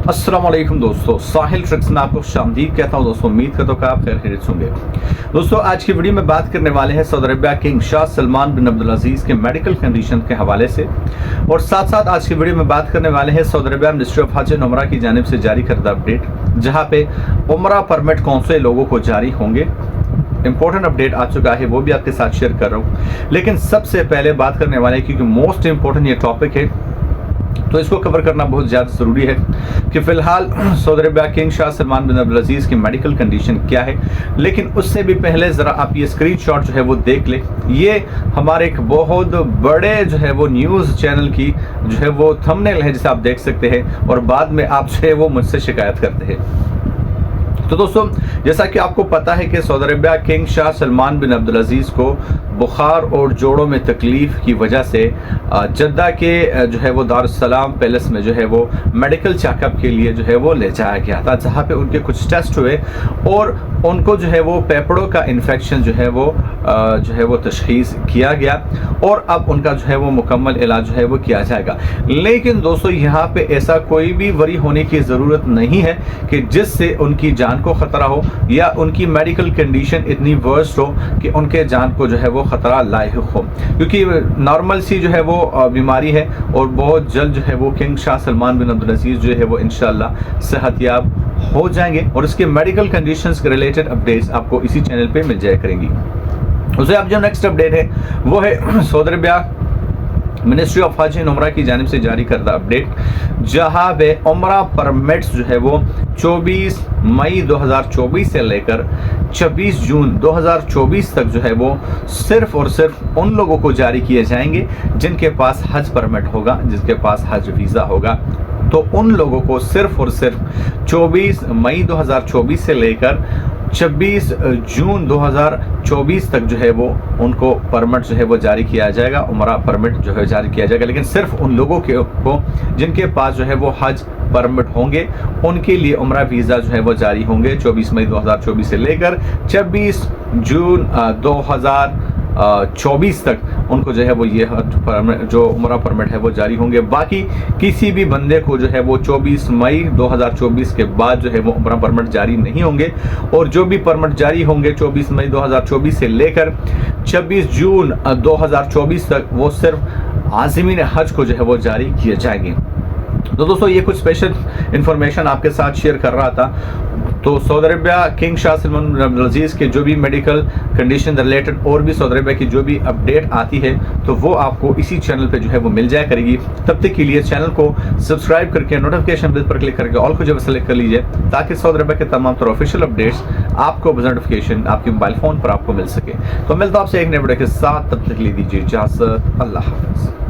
अस्सलाम वालेकुम दोस्तों, साहिल ट्रिक्स में आपको खुशामदीद कहता हूँ। दोस्तों उम्मीद करता हूँ कि आप खैर खैरियत होंगे। दोस्तों आज की वीडियो में बात करने वाले हैं Saudi Arabia king Shah Salman bin Abdul Aziz के मेडिकल कंडीशन के हवाले से, और साथ साथ आज की वीडियो में बात करने वाले हैं सऊदी अरबिया मिनिस्ट्री ऑफ हज एंड उमरा की जानिब से जारी करदा अपडेट, जहाँ पे उमरा परमिट कौन से लोगों को जारी होंगे। इंपॉर्टेंट अपडेट आ चुका है, वो भी आपके साथ शेयर कर रहा हूँ। लेकिन सबसे पहले बात करने वाले हैं, क्योंकि मोस्ट इंपॉर्टेंट ये टॉपिक है तो इसको कवर करना बहुत ज़्यादा ज़रूरी है कि फ़िलहाल Saudi Arabia king Shah Salman bin Abdul Aziz की मेडिकल कंडीशन क्या है। लेकिन उससे भी पहले ज़रा आप ये स्क्रीनशॉट जो है वो देख लें। ये हमारे एक बहुत बड़े जो है वो न्यूज़ चैनल की जो है वो थंबनेल है, जिसे आप देख सकते हैं, और बाद में आप जो है वो मुझसे शिकायत करते हैं। तो दोस्तों जैसा कि आपको पता है कि Saudi Arabia king Shah Salman bin Abdul Aziz को बुखार और जोड़ों में तकलीफ़ की वजह से जद्दा के जो है वो दारुस्सलाम पैलेस में जो है वो मेडिकल चेकअप के लिए जो है वो ले जाया गया था, जहाँ पे उनके कुछ टेस्ट हुए और उनको जो है वो फेफड़ों का इन्फेक्शन जो है वो तशख़ीस किया गया, और अब उनका जो है वो मुकम्मल इलाज जो है वो किया जाएगा। लेकिन दोस्तों यहाँ पे ऐसा कोई भी वरी होने की ज़रूरत नहीं है कि जिससे उनकी जान को ख़तरा हो या उनकी मेडिकल कंडीशन इतनी वर्स्ट हो कि उनके जान को जो है वो ख़तरा लायक हो, क्योंकि नॉर्मल सी जो है वो बीमारी है और बहुत जल्द जो है वो king Shah Salman bin Abdul अजीज़ जो है वो इंशाअल्लाह सेहतयाब हो जाएंगे, और इसके मेडिकल कंडीशंस के रिलेटेड अपडेट्स आपको इसी चैनल पे मिल जाया करेंगी। उससे अब जो नेक्स्ट अपडेट है वो है सऊदी अरबिया मिनिस्ट्री ऑफ हज एंड उमरा की जानिब से जारी करदा अपडेट, जहाँ पे उमरा परमिट्स जो है वो 24 मई 2024 से लेकर 26 जून 2024 तक जो है वो सिर्फ और सिर्फ उन लोगों को जारी किए जाएंगे जिनके पास हज परमिट होगा, जिसके पास हज वीज़ा होगा। तो उन लोगों को सिर्फ और सिर्फ 24 मई 2024 से लेकर 26 जून 2024 तक जो है वो उनको परमिट जो है वो जारी किया जाएगा, उमरा परमिट जो है जारी किया जाएगा। लेकिन सिर्फ उन लोगों को जिनके पास जो है वो हज परमिट होंगे उनके लिए उमरा वीज़ा जो है वो जारी होंगे 24 मई 2024 से लेकर 26 जून 2024 तक उनको जो है वो ये जो उमरा परमिट है वो जारी होंगे। बाकी किसी भी बंदे को जो है वो 24 मई 2024 के बाद जो है वो उमरा परमिट जारी नहीं होंगे, और जो भी परमिट जारी होंगे 24 मई 2024 से लेकर 26 जून 2024 तक वो सिर्फ आज़मीन हज को जो है वो जारी किए जाएंगे। तो दोस्तों ये कुछ स्पेशल इंफॉर्मेशन आपके साथ शेयर कर रहा था। तो Saudi Arabia king Shah Salman bin Abdul Aziz के जो भी मेडिकल कंडीशन रिलेटेड और भी सऊदी अरबिया की जो भी अपडेट आती है तो वो आपको इसी चैनल पे जो है वो मिल जाया करेगी। तब तक के लिए चैनल को सब्सक्राइब करके नोटिफिकेशन बिल पर क्लिक करके ऑल को जो सेलेक्ट कर लीजिए, ताकि सऊदी अरबिया के तमाम तरह ऑफिशियल अपडेट्स आपको नोटिफिकेशन आपके मोबाइल फ़ोन पर आपको मिल सके। तो मिलता हूं आपसे एक नए वीडियो के साथ, तब तक के लिए दीजिए इजाज़त। अल्लाह हाफ़िज़।